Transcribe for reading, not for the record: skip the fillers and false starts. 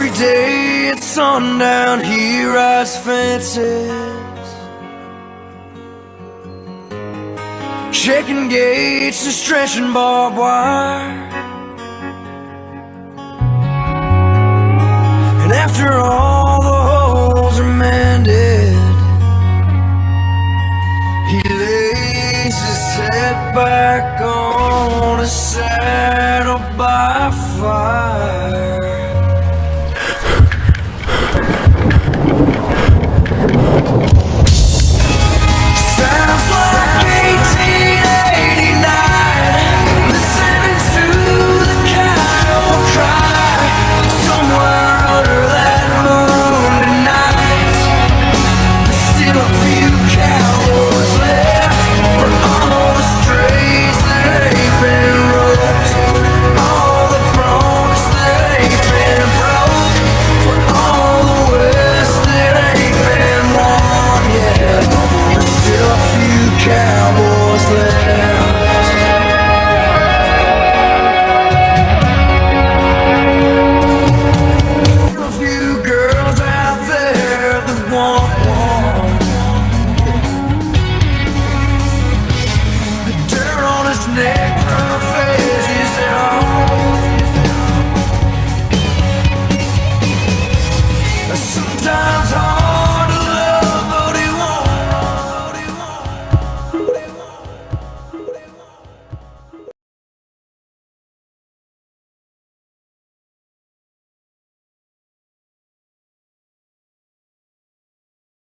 Every day at sundown he rides fences, checking gates and stretching barbed wire. And after all the holes are mended, he lays his head back on his saddle by fire. Sounds like 1889, listening to the cattle cry somewhere under that moon tonight. There's still a few cowboys left for all the strays that ain't been roped, all the broncs that ain't been broke, for all the west that ain't been won yet. There's still a few cowboys left. A few girls out there that want one. The dirt on his neck